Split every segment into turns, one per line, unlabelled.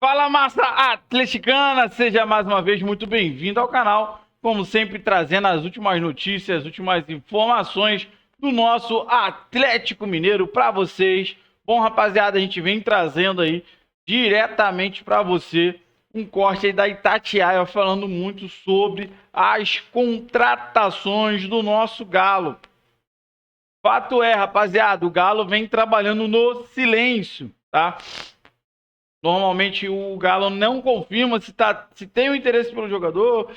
Fala, massa atleticana! Seja mais uma vez muito bem-vindo ao canal. Como sempre, trazendo as últimas notícias, as últimas informações do nosso Atlético Mineiro para vocês. Bom, rapaziada, a gente vem trazendo aí diretamente para você um corte aí da Itatiaia falando muito sobre as contratações do nosso Galo. Fato é, rapaziada, o Galo vem trabalhando no silêncio, tá? Normalmente o Galo não confirma se tem o interesse pelo jogador,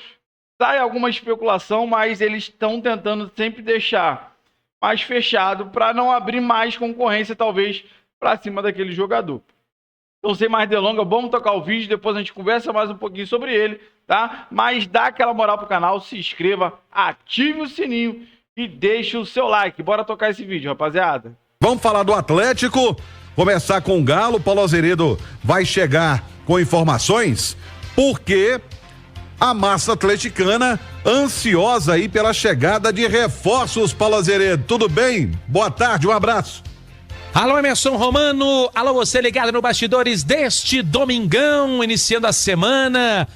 sai alguma especulação, mas eles estão tentando sempre deixar mais fechado para não abrir mais concorrência, talvez, para cima daquele jogador. Então, sem mais delongas, vamos tocar o vídeo, depois a gente conversa mais um pouquinho sobre ele, tá? Mas dá aquela moral pro canal, se inscreva, ative o sininho e deixe o seu like. Bora tocar esse vídeo, rapaziada.
Vamos falar do Atlético, começar com o Galo. Paulo Azeredo vai chegar com informações, porque a massa atleticana ansiosa aí pela chegada de reforços. Paulo Azeredo, tudo bem? Boa tarde, um abraço.
Alô, Emerson Romano, alô, você ligado no Bastidores deste domingão, iniciando a semana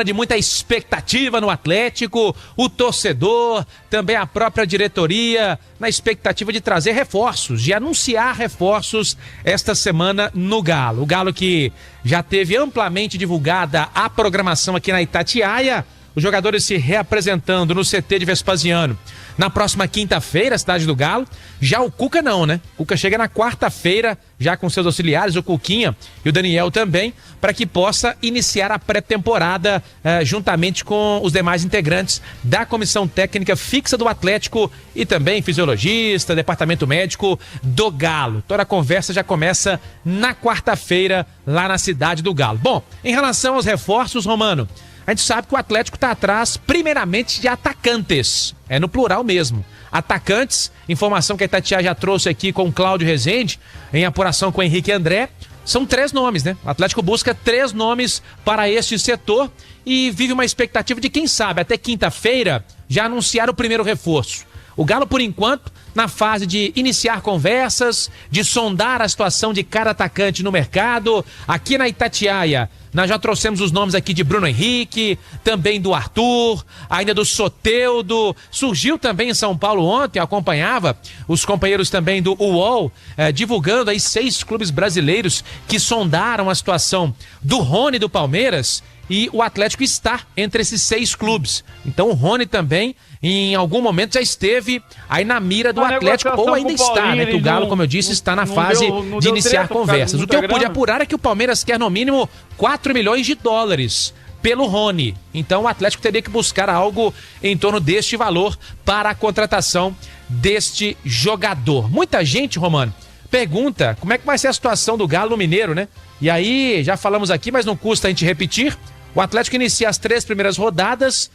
de muita expectativa no Atlético, o torcedor, também a própria diretoria, na expectativa de trazer reforços, de anunciar reforços esta semana no Galo. O Galo que já teve amplamente divulgada a programação aqui na Itatiaia, os jogadores se reapresentando no CT de Vespasiano na próxima quinta-feira, cidade do Galo. Já o Cuca não, né? O Cuca chega na quarta-feira, já com seus auxiliares, o Cuquinha e o Daniel também, para que possa iniciar a pré-temporada juntamente com os demais integrantes da comissão técnica fixa do Atlético e também fisiologista, departamento médico do Galo. Toda a conversa já começa na quarta-feira lá na cidade do Galo. Bom, em relação aos reforços, Romano, a gente sabe que o Atlético está atrás, primeiramente, de atacantes. É no plural mesmo. Atacantes, informação que a Itatiaia já trouxe aqui com o Cláudio Rezende, em apuração com o Henrique André. São 3 nomes, né? O Atlético busca 3 nomes para este setor e vive uma expectativa de, quem sabe, até quinta-feira, já anunciar o primeiro reforço. O Galo, por enquanto, na fase de iniciar conversas, de sondar a situação de cada atacante no mercado. Aqui na Itatiaia, nós já trouxemos os nomes aqui de Bruno Henrique, também do Arthur, ainda do Soteldo. Surgiu também em São Paulo ontem, eu acompanhava os companheiros também do UOL, divulgando aí 6 clubes brasileiros que sondaram a situação do Rony do Palmeiras. E o Atlético está entre esses 6 clubes. Então o Rony também, em algum momento, já esteve aí na mira do Atlético, ou ainda está, né? Que o Galo, como eu disse, está na fase de iniciar conversas. O que eu pude apurar é que o Palmeiras quer, no mínimo, 4 milhões de dólares pelo Rony. Então o Atlético teria que buscar algo em torno deste valor para a contratação deste jogador. Muita gente, Romano, pergunta como é que vai ser a situação do Galo no Mineiro, né? E aí, já falamos aqui, mas não custa a gente repetir. O Atlético inicia as 3 primeiras rodadas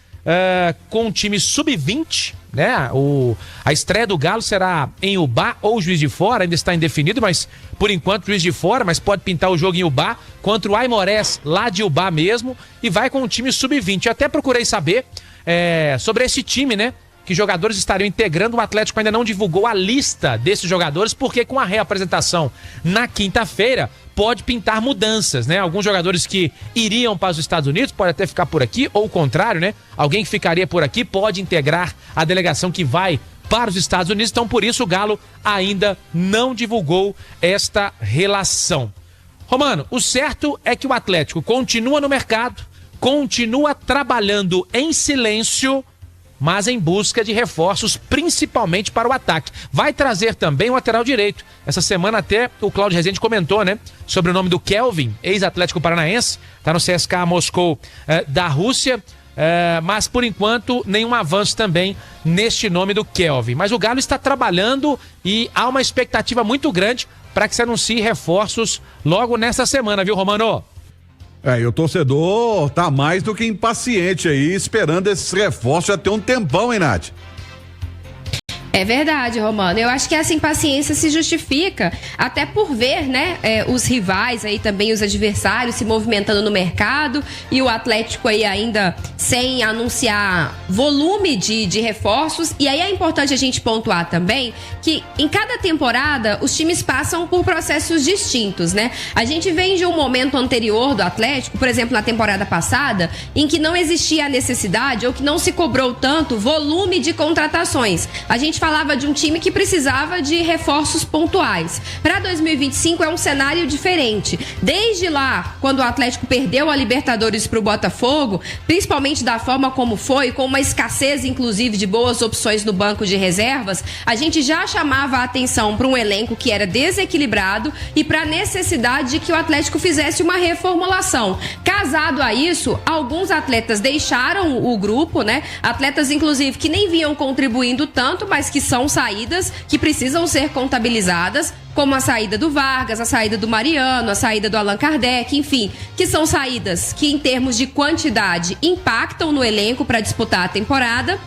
com um time sub-20, né? A estreia do Galo será em Ubá ou Juiz de Fora, ainda está indefinido, mas por enquanto Juiz de Fora, mas pode pintar o jogo em Ubá, contra o Aimorés lá de Ubá mesmo, e vai com um time sub-20. Eu até procurei saber sobre esse time, né? Que jogadores estariam integrando. O Atlético ainda não divulgou a lista desses jogadores, porque com a reapresentação na quinta-feira pode pintar mudanças, né? Alguns jogadores que iriam para os Estados Unidos pode até ficar por aqui, ou o contrário, né? Alguém que ficaria por aqui pode integrar a delegação que vai para os Estados Unidos. Então, por isso, o Galo ainda não divulgou esta relação. Romano, o certo é que o Atlético continua no mercado, continua trabalhando em silêncio, mas em busca de reforços, principalmente para o ataque. Vai trazer também o lateral direito. Essa semana até o Cláudio Rezende comentou, né, sobre o nome do Kelvin, ex-Atlético Paranaense, tá no CSKA Moscou da Rússia, mas por enquanto nenhum avanço também neste nome do Kelvin. Mas o Galo está trabalhando e há uma expectativa muito grande para que se anuncie reforços logo nessa semana, viu, Romano?
E o torcedor tá mais do que impaciente aí, esperando esses reforços já tem um tempão, hein, Nath?
É verdade, Romano. Eu acho que essa impaciência se justifica até por ver, né, os rivais aí também, os adversários se movimentando no mercado e o Atlético aí ainda sem anunciar volume de reforços. E aí é importante a gente pontuar também que em cada temporada os times passam por processos distintos, né? A gente vem de um momento anterior do Atlético, por exemplo, na temporada passada, em que não existia a necessidade ou que não se cobrou tanto volume de contratações. A gente falava de um time que precisava de reforços pontuais. Para 2025 é um cenário diferente. Desde lá, quando o Atlético perdeu a Libertadores para o Botafogo, principalmente da forma como foi, com uma escassez inclusive de boas opções no banco de reservas, a gente já chamava a atenção para um elenco que era desequilibrado e para a necessidade de que o Atlético fizesse uma reformulação. Casado a isso, alguns atletas deixaram o grupo, né? Atletas inclusive que nem vinham contribuindo tanto, mas que são saídas que precisam ser contabilizadas, como a saída do Vargas, a saída do Mariano, a saída do Allan Kardec, enfim, que são saídas que em termos de quantidade impactam no elenco para disputar a temporada.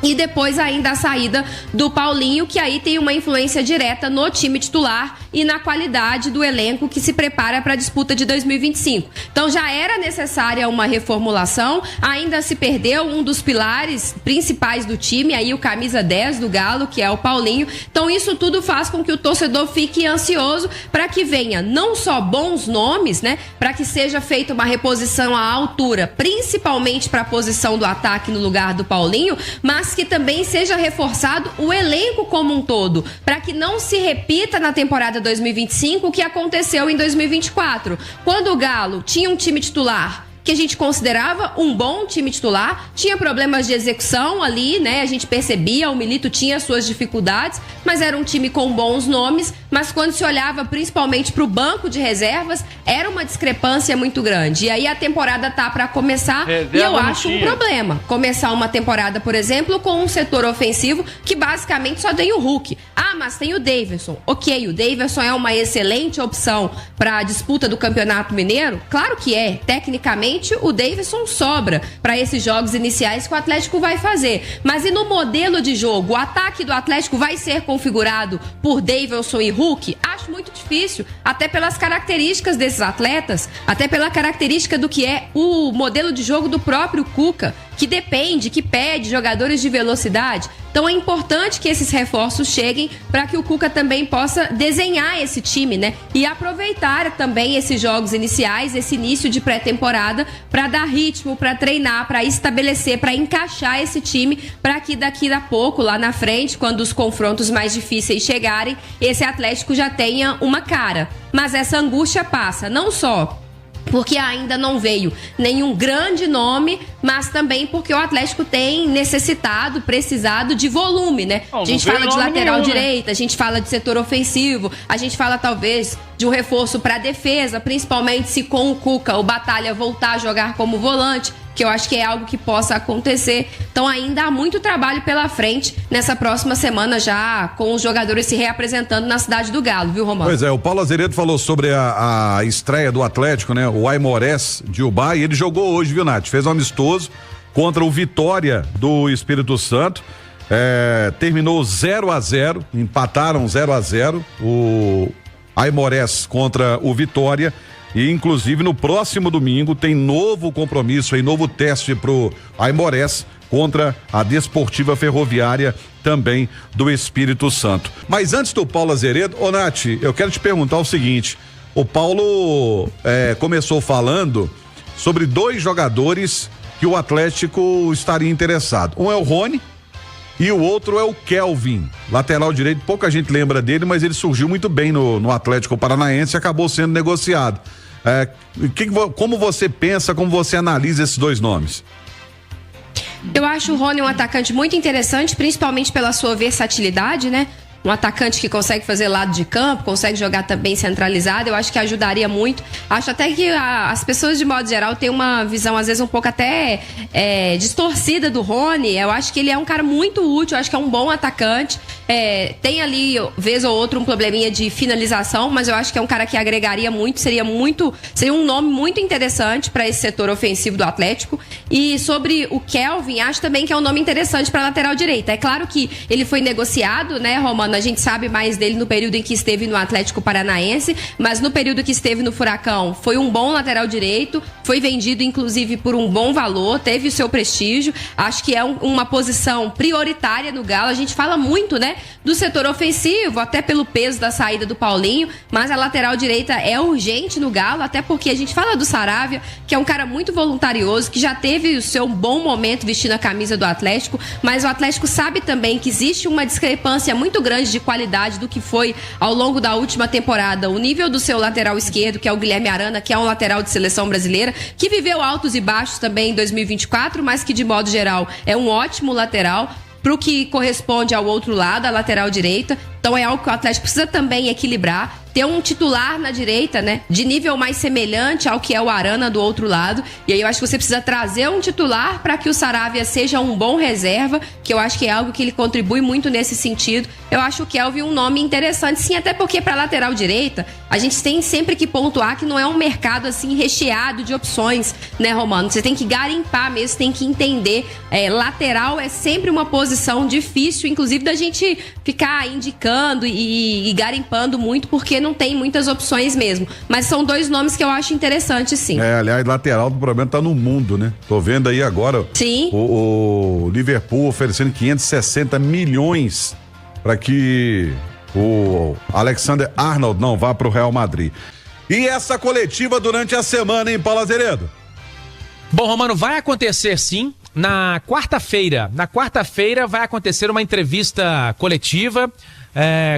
E depois ainda a saída do Paulinho, que aí tem uma influência direta no time titular e na qualidade do elenco que se prepara para a disputa de 2025. Então já era necessária uma reformulação, ainda se perdeu um dos pilares principais do time, aí o camisa 10 do Galo, que é o Paulinho. Então isso tudo faz com que o torcedor fique ansioso para que venha não só bons nomes, né, para que seja feita uma reposição à altura, principalmente para a posição do ataque no lugar do Paulinho, mas que também seja reforçado o elenco como um todo, para que não se repita na temporada 2025 o que aconteceu em 2024, quando o Galo tinha um time titular que a gente considerava um bom time titular, tinha problemas de execução ali, né? A gente percebia, o Milito tinha suas dificuldades, mas era um time com bons nomes, mas quando se olhava principalmente para o banco de reservas, era uma discrepância muito grande. E aí a temporada tá para começar e eu acho um problema. Começar uma temporada, por exemplo, com um setor ofensivo que basicamente só tem o Hulk. Ah, mas tem o Daverson. Ok, o Daverson é uma excelente opção para a disputa do Campeonato Mineiro? Claro que é. Tecnicamente, o Daverson sobra para esses jogos iniciais que o Atlético vai fazer. Mas e no modelo de jogo? O ataque do Atlético vai ser configurado por Daverson e Hulk? Acho muito difícil, até pelas características desses atletas, até pela característica do que é o modelo de jogo do próprio Cuca, que depende, que pede jogadores de velocidade. Então é importante que esses reforços cheguem para que o Cuca também possa desenhar esse time, né? E aproveitar também esses jogos iniciais, esse início de pré-temporada, para dar ritmo, para treinar, para estabelecer, para encaixar esse time, para que daqui a pouco, lá na frente, quando os confrontos mais difíceis chegarem, esse Atlético já tenha uma cara. Mas essa angústia passa, não só porque ainda não veio nenhum grande nome, mas também porque o Atlético tem necessitado, precisado de volume, né? A gente fala de lateral direita, a gente fala de setor ofensivo, a gente fala talvez de um reforço para a defesa, principalmente se com o Cuca o Batalha voltar a jogar como volante, que eu acho que é algo que possa acontecer. Então ainda há muito trabalho pela frente nessa próxima semana, já com os jogadores se reapresentando na cidade do Galo, viu, Romano?
Pois é, o Paulo Azeredo falou sobre a estreia do Atlético, né? O Aimorés de Ubá, e ele jogou hoje, viu, Nath? Fez um amistoso contra o Vitória do Espírito Santo. Terminou 0-0, empataram 0-0 o Aimorés contra o Vitória. E inclusive no próximo domingo tem novo compromisso aí, novo teste pro Aimorés contra a Desportiva Ferroviária também do Espírito Santo. Mas antes do Paulo Azeredo, ô Nath, eu quero te perguntar o seguinte: o Paulo começou falando sobre dois jogadores que o Atlético estaria interessado. Um é o Rony e o outro é o Kelvin, lateral direito. Pouca gente lembra dele, mas ele surgiu muito bem no Atlético Paranaense e acabou sendo negociado. Como você pensa, como você analisa esses dois nomes?
Eu acho o Rony um atacante muito interessante, principalmente pela sua versatilidade, né? Um atacante que consegue fazer lado de campo, consegue jogar também centralizado, eu acho que ajudaria muito. Acho até que as pessoas, de modo geral, têm uma visão, às vezes, um pouco até distorcida do Rony. Eu acho que ele é um cara muito útil, eu acho que é um bom atacante. Tem ali, vez ou outra, um probleminha de finalização, mas eu acho que é um cara que agregaria muito, seria um nome muito interessante para esse setor ofensivo do Atlético. E sobre o Kelvin, acho também que é um nome interessante para lateral direita. É claro que ele foi negociado, né, Romano? A gente sabe mais dele no período em que esteve no Atlético Paranaense, mas no período que esteve no Furacão foi um bom lateral direito, foi vendido inclusive por um bom valor, teve o seu prestígio. Acho que é uma posição prioritária no Galo. A gente fala muito, né, do setor ofensivo, até pelo peso da saída do Paulinho, mas a lateral direita é urgente no Galo, até porque a gente fala do Saravia, que é um cara muito voluntarioso, que já teve o seu bom momento vestindo a camisa do Atlético, mas o Atlético sabe também que existe uma discrepância muito grande de qualidade do que foi ao longo da última temporada. O nível do seu lateral esquerdo, que é o Guilherme Arana, que é um lateral de seleção brasileira, que viveu altos e baixos também em 2024, mas que de modo geral é um ótimo lateral para o que corresponde ao outro lado, a lateral direita. Então é algo que o Atlético precisa também equilibrar, ter um titular na direita, né, de nível mais semelhante ao que é o Arana do outro lado. E aí eu acho que você precisa trazer um titular para que o Saravia seja um bom reserva, que eu acho que é algo que ele contribui muito nesse sentido. Eu acho o Kelvin um nome interessante, sim, até porque para lateral direita a gente tem sempre que pontuar que não é um mercado assim recheado de opções, né, Romano? Você tem que garimpar mesmo, tem que entender. Lateral é sempre uma posição difícil, inclusive da gente ficar indicando e garimpando muito, porque não tem muitas opções mesmo. Mas são dois nomes que eu acho interessantes, sim.
Aliás, lateral do problema tá no mundo, né? Tô vendo aí agora.
Sim.
O Liverpool oferecendo 560 milhões para que o Alexander Arnold não vá pro Real Madrid. E essa coletiva durante a semana, hein, Paulo Azeredo?
Bom, Romano, vai acontecer sim. Na quarta-feira vai acontecer uma entrevista coletiva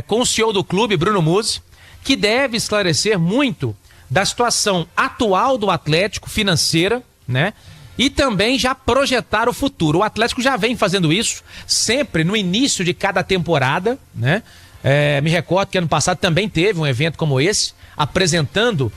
com o CEO do clube, Bruno Musi, que deve esclarecer muito da situação atual do Atlético financeira, né? E também já projetar o futuro. O Atlético já vem fazendo isso sempre no início de cada temporada, né? Me recordo que ano passado também teve um evento como esse, apresentando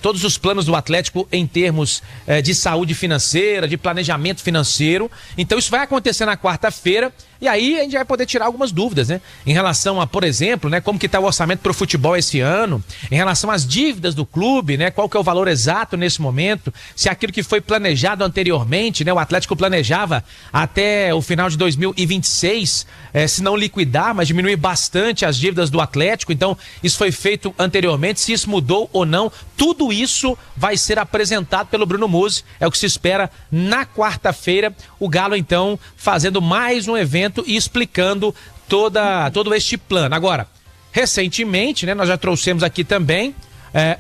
todos os planos do Atlético em termos de saúde financeira, de planejamento financeiro. Então isso vai acontecer na quarta-feira e aí a gente vai poder tirar algumas dúvidas, né? Em relação a, por exemplo, né, como que está o orçamento para o futebol esse ano, em relação às dívidas do clube, né? Qual que é o valor exato nesse momento, se aquilo que foi planejado anteriormente, né? O Atlético planejava até o final de 2026, se não liquidar, mas diminuir bastante as dívidas do Atlético. Então isso foi feito anteriormente, se isso mudou ou não. Tudo isso vai ser apresentado pelo Bruno Musi, é o que se espera na quarta-feira. O Galo, então, fazendo mais um evento e explicando todo este plano. Agora, recentemente, né, nós já trouxemos aqui também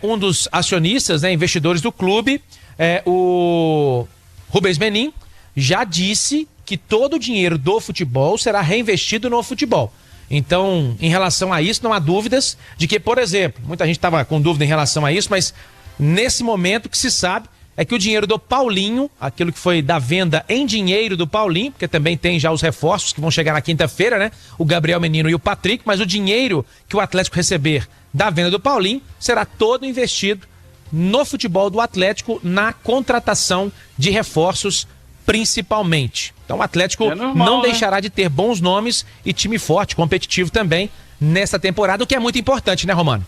um dos acionistas, né, investidores do clube, o Rubens Menin, já disse que todo o dinheiro do futebol será reinvestido no futebol. Então, em relação a isso, não há dúvidas de que, por exemplo, muita gente estava com dúvida em relação a isso, mas nesse momento o que se sabe é que o dinheiro do Paulinho, aquilo que foi da venda em dinheiro do Paulinho, porque também tem já os reforços que vão chegar na quinta-feira, né? O Gabriel Menino e o Patrick, mas o dinheiro que o Atlético receber da venda do Paulinho será todo investido no futebol do Atlético, na contratação de reforços principalmente. Então o Atlético não deixará de ter bons nomes e time forte, competitivo também nessa temporada, o que é muito importante, né, Romano?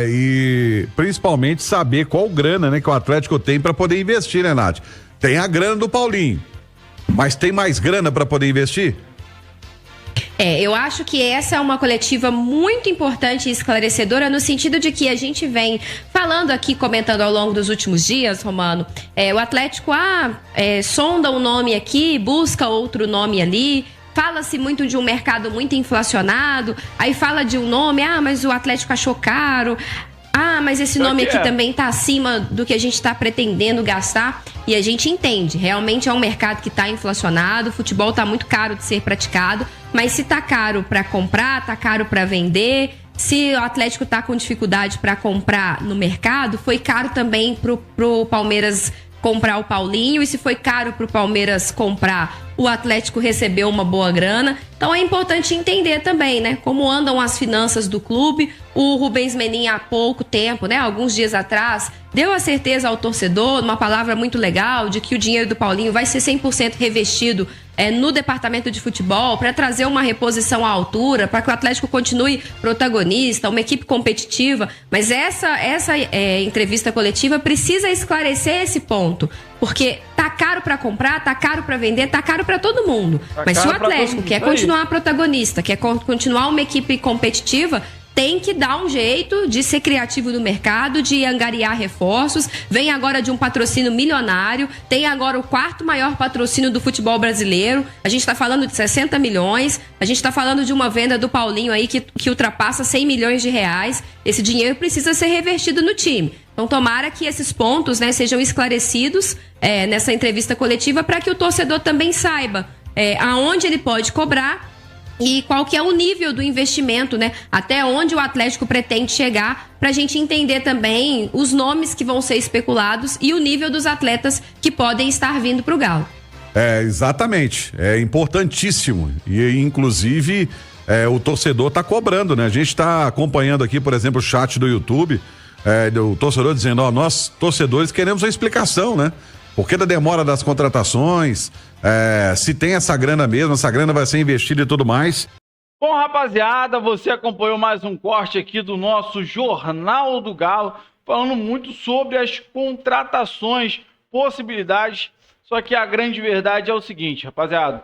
E principalmente saber qual grana, né, que o Atlético tem para poder investir, né, Nath? Tem a grana do Paulinho, mas tem mais grana para poder investir?
Eu acho que essa é uma coletiva muito importante e esclarecedora, no sentido de que a gente vem falando aqui, comentando ao longo dos últimos dias, Romano, o Atlético sonda um nome aqui, busca outro nome ali. Fala-se muito de um mercado muito inflacionado, aí fala de um nome, mas o Atlético achou caro, mas esse nome aqui também está acima do que a gente está pretendendo gastar. E a gente entende, realmente é um mercado que está inflacionado, o futebol está muito caro de ser praticado, mas se está caro para comprar, está caro para vender. Se o Atlético está com dificuldade para comprar no mercado, foi caro também pro Palmeiras comprar o Paulinho, e se foi caro pro Palmeiras comprar, o Atlético recebeu uma boa grana. Então é importante entender também, né, como andam as finanças do clube. O Rubens Menin há pouco tempo, né, alguns dias atrás, deu a certeza ao torcedor, uma palavra muito legal, de que o dinheiro do Paulinho vai ser 100% revestido no departamento de futebol para trazer uma reposição à altura, para que o Atlético continue protagonista, uma equipe competitiva. Mas essa entrevista coletiva precisa esclarecer esse ponto. Porque tá caro para comprar, tá caro para vender, tá caro para todo mundo. Mas se o Atlético quer continuar protagonista, quer continuar uma equipe competitiva, tem que dar um jeito de ser criativo no mercado, de angariar reforços. Vem agora de um patrocínio milionário, tem agora o 4º maior patrocínio do futebol brasileiro. A gente está falando de 60 milhões, a gente está falando de uma venda do Paulinho aí que ultrapassa 100 milhões de reais. Esse dinheiro precisa ser revertido no time. Então, tomara que esses pontos, né, sejam esclarecidos nessa entrevista coletiva para que o torcedor também saiba aonde ele pode cobrar e qual que é o nível do investimento, né? Até onde o Atlético pretende chegar, para a gente entender também os nomes que vão ser especulados e o nível dos atletas que podem estar vindo para o Galo.
Exatamente. É importantíssimo. E, inclusive, o torcedor está cobrando, né? A gente está acompanhando aqui, por exemplo, o chat do YouTube, do torcedor dizendo, nós, torcedores, queremos a explicação, né? Por que da demora das contratações? Se tem essa grana mesmo, essa grana vai ser investida e tudo mais.
Bom, rapaziada, você acompanhou mais um corte aqui do nosso Jornal do Galo, falando muito sobre as contratações, possibilidades. Só que a grande verdade é o seguinte, rapaziada,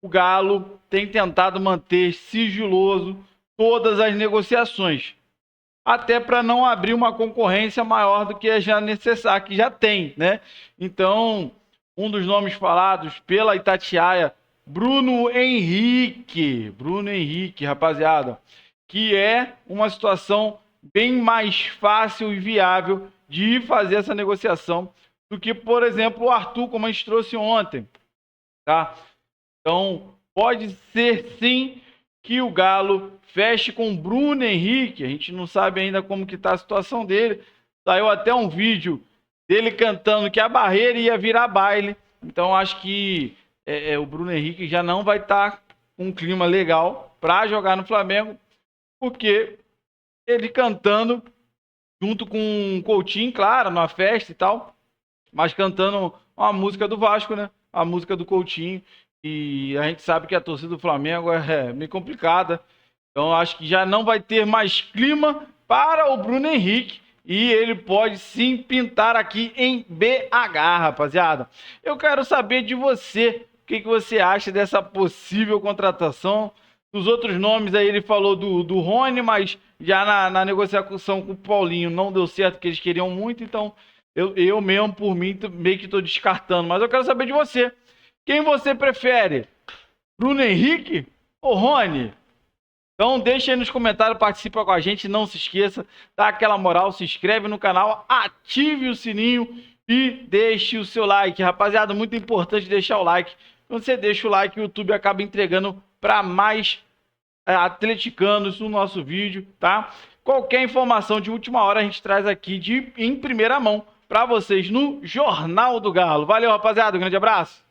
o Galo tem tentado manter sigiloso todas as negociações, até para não abrir uma concorrência maior do que já necessário, que já tem, né? Então, um dos nomes falados pela Itatiaia, Bruno Henrique, rapaziada, que é uma situação bem mais fácil e viável de fazer essa negociação do que, por exemplo, o Arthur, como a gente trouxe ontem, tá? Então, pode ser sim que o Galo feche com o Bruno Henrique. A gente não sabe ainda como que tá a situação dele. Saiu até um vídeo dele cantando que a barreira ia virar baile. Então acho que o Bruno Henrique já não vai estar com um clima legal para jogar no Flamengo, porque ele cantando junto com o Coutinho, claro, na festa e tal, mas cantando uma música do Vasco, né? A música do Coutinho. E a gente sabe que a torcida do Flamengo é meio complicada. Então acho que já não vai ter mais clima para o Bruno Henrique. E ele pode sim pintar aqui em BH, rapaziada. Eu quero saber de você. O que você acha dessa possível contratação? Dos outros nomes aí ele falou do Rony, mas já na negociação com o Paulinho não deu certo, porque eles queriam muito. Então eu mesmo, por mim, meio que estou descartando. Mas eu quero saber de você. Quem você prefere? Bruno Henrique ou Rony? Então deixa aí nos comentários, participa com a gente, não se esqueça, dá aquela moral, se inscreve no canal, ative o sininho e deixe o seu like. Rapaziada, muito importante deixar o like. Quando você deixa o like, o YouTube acaba entregando para mais atleticanos no nosso vídeo, tá? Qualquer informação de última hora a gente traz aqui em primeira mão para vocês no Jornal do Galo. Valeu, rapaziada, um grande abraço.